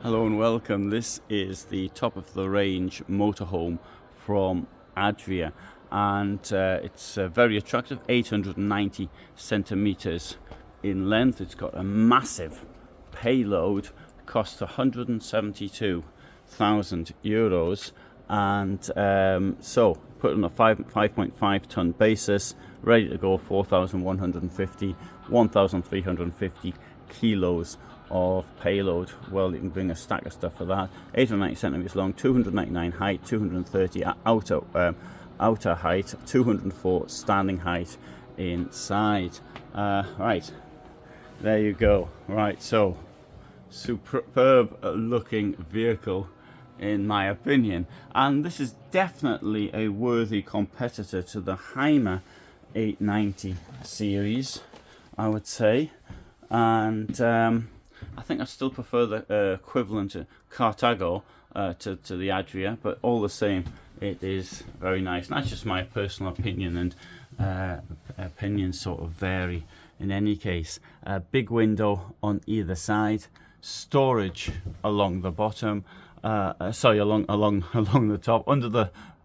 Hello and welcome. This is the top of the range motorhome from Adria, and it's very attractive, 890 centimeters in length. It's got a massive payload, costs 172,000 euros, and so put on a 5.5 ton basis, ready to go, 1,350 kilos of payload. Well, you can bring a stack of stuff for that. 890 centimeters long, 299 height, 230 outer height, 204 standing height inside. Right, there you go. Right, so superb looking vehicle in my opinion, and this is definitely a worthy competitor to the Hymer 890 series, I would say. And I think I still prefer the equivalent to Carthago to the Adria, but all the same, it is very nice. And that's just my personal opinion, and opinions sort of vary in any case. Big window on either side, storage along the bottom, along the top.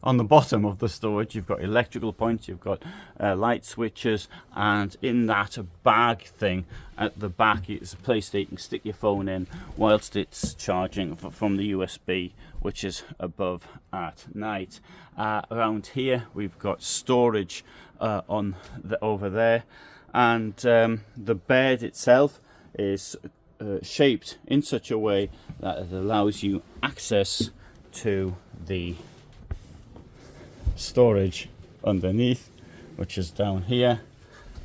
On the bottom of the storage, you've got electrical points, you've got light switches, and in that bag thing at the back, it's a place that you can stick your phone in whilst it's charging from the USB, which is above at night. Around here, we've got storage over there, and the bed itself is shaped in such a way that it allows you access to the storage underneath, which is down here,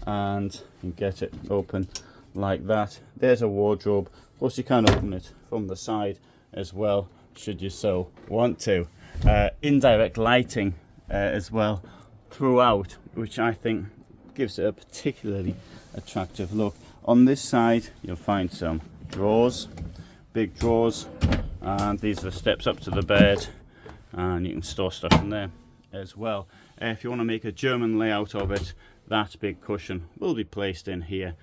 and you get it open like that. There's a wardrobe. Of course, you can open it from the side as well, should you so want to. Indirect lighting as well throughout, which I think gives it a particularly attractive look. On this side, you'll find some drawers, big drawers, and these are the steps up to the bed, and you can store stuff in there as well. If you want to make a German layout of it, that big cushion will be placed in here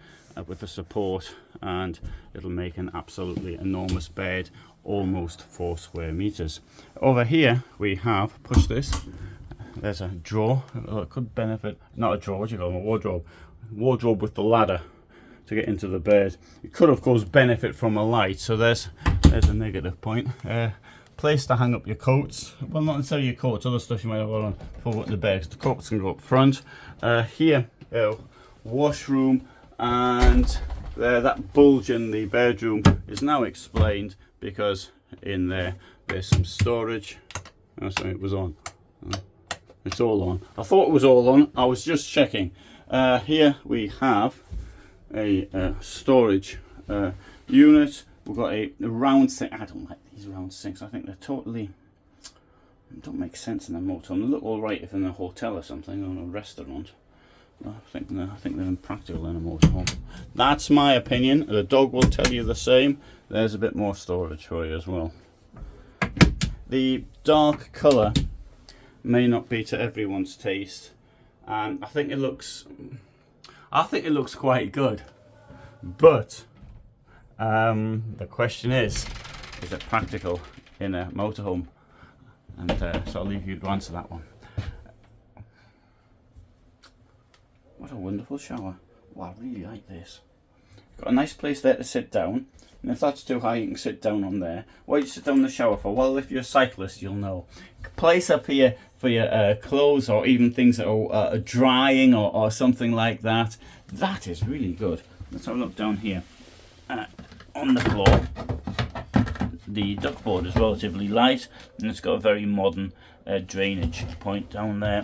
with the support, and it'll make an absolutely enormous bed, almost 4 square meters. Over here we have, push this, there's a drawer. It could benefit, not a drawer, what do you call them, a wardrobe with the ladder to get into the bed. It could of course benefit from a light, so there's a negative point. Place to hang up your coats, well, not necessarily your coats, other stuff you might have on for the bed. The coats can go up front. Here, washroom, and that bulge in the bedroom is now explained because in there's some storage. Oh, sorry, it was on. It's all on. I thought it was all on. I was just checking. Here we have a storage unit. We've got a round sink. I don't like these round sinks. I think they don't make sense in a motorhome. They look all right if in a hotel or something, or a restaurant. I think they're impractical in a motorhome. That's my opinion. The dog will tell you the same. There's a bit more storage for you as well. The dark colour may not be to everyone's taste, and I think it looks quite good, but the question is it practical in a motorhome? And so I'll leave you to answer that one. What a wonderful shower. Wow, I really like this. Got a nice place there to sit down, and if that's too high you can sit down on there. What do you sit down in the shower for? Well, if you're a cyclist you'll know. Place up here for your clothes, or even things that are drying or something like that. That is really good. Let's have a look down here. On the floor, the duckboard is relatively light, and it's got a very modern drainage point down there.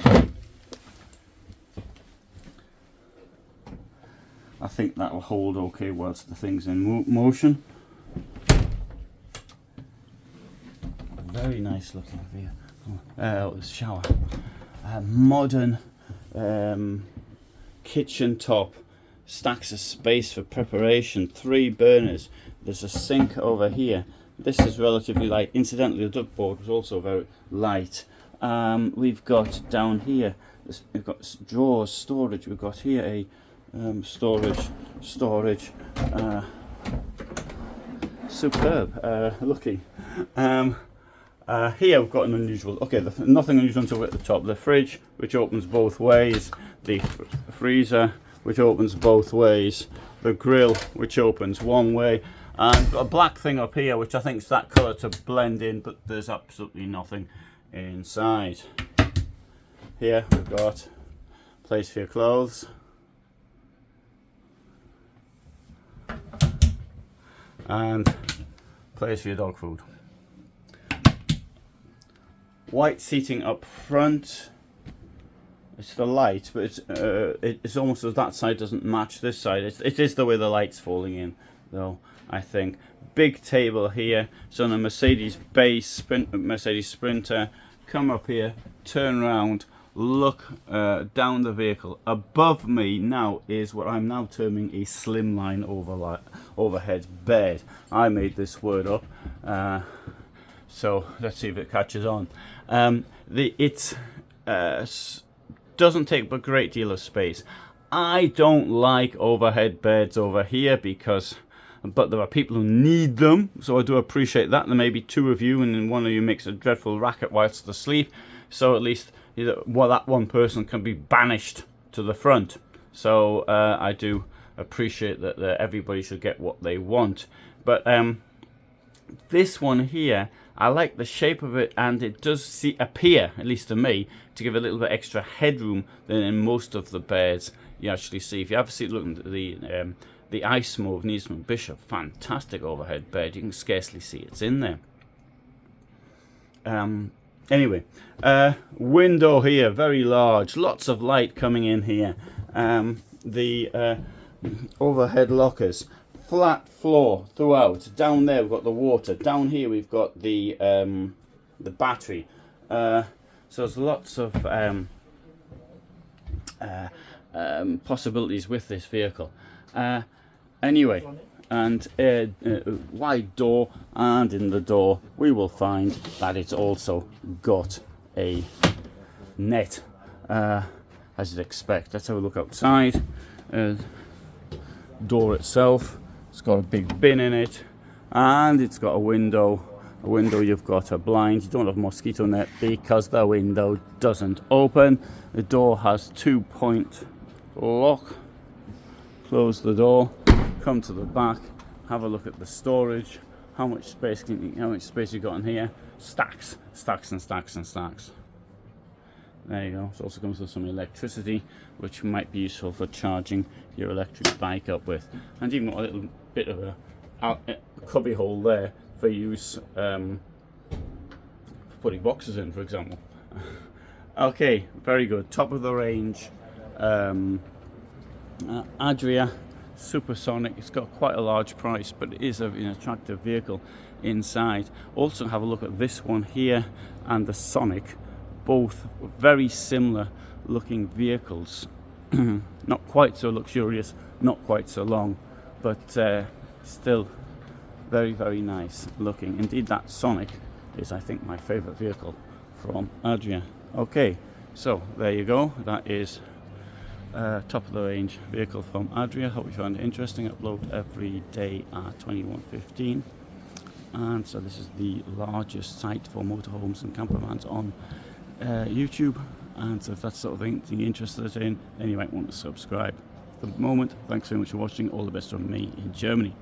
I think that will hold okay whilst the thing's in motion. Very nice looking view. The shower. Modern kitchen top. Stacks of space for preparation. 3 burners. There's a sink over here. This is relatively light. Incidentally, the duckboard was also very light. We've got down here, we've got drawers, storage. We've got here a storage superb looking. Here we've got an unusual, okay, nothing unusual until we're at the top. The fridge, which opens both ways, the freezer, which opens both ways, the grill, which opens one way, and got a black thing up here, which I think is that colour to blend in, but there's absolutely nothing inside. Here we've got a place for your clothes, and place for your dog food. White seating up front. It's the light, but it's almost as that side doesn't match this side. It is the way the light's falling in, though, I think. Big table here. It's on a Mercedes base, Mercedes Sprinter. Come up here, turn around, look down the vehicle. Above me now is what I'm now terming a slimline overhead bed. I made this word up, so let's see if it catches on. It doesn't take a great deal of space. I don't like overhead beds over here but there are people who need them, so I do appreciate that. There may be two of you, and then one of you makes a dreadful racket whilst asleep, so at least that one person can be banished to the front. So I do appreciate that everybody should get what they want. But this one here, I like the shape of it, and it does appear, at least to me, to give a little bit extra headroom than in most of the beds you actually see. If you ever see looking at the Itineo of Niesmann Bischoff, fantastic overhead bed. You can scarcely see it's in there. Anyway, window here, very large, lots of light coming in here. The overhead lockers. Flat floor throughout. Down there we've got the water. Down here we've got the battery. So there's lots of possibilities with this vehicle. Anyway, and wide door, and in the door we will find that it's also got a net, as you'd expect. Let's have a look outside. Door itself. It's got a big bin in it, and it's got a window. A window, you've got a blind. You don't have a mosquito net because the window doesn't open. The door has 2-point lock. Close the door. Come to the back. Have a look at the storage. How much space you got in here? Stacks, stacks, and stacks and stacks. There you go. It also comes with some electricity, which might be useful for charging your electric bike up with. And even got a little bit of a cubby hole there for use for putting boxes in, for example. Okay, very good. Top of the range Adria Supersonic. It's got quite a large price, but it is an attractive vehicle inside. Also have a look at this one here and the Sonic. Both very similar looking vehicles. Not quite so luxurious, not quite so long, but still very, very nice looking. Indeed, that Sonic is, I think, my favourite vehicle from Adria. Okay, so there you go. That is top of the range vehicle from Adria. Hope you found it interesting. Upload every day at 21:15. And so this is the largest site for motorhomes and campervans on YouTube, and so if that's the sort of thing you're interested in, then you might want to subscribe. For the moment, thanks very much for watching. All the best from me in Germany.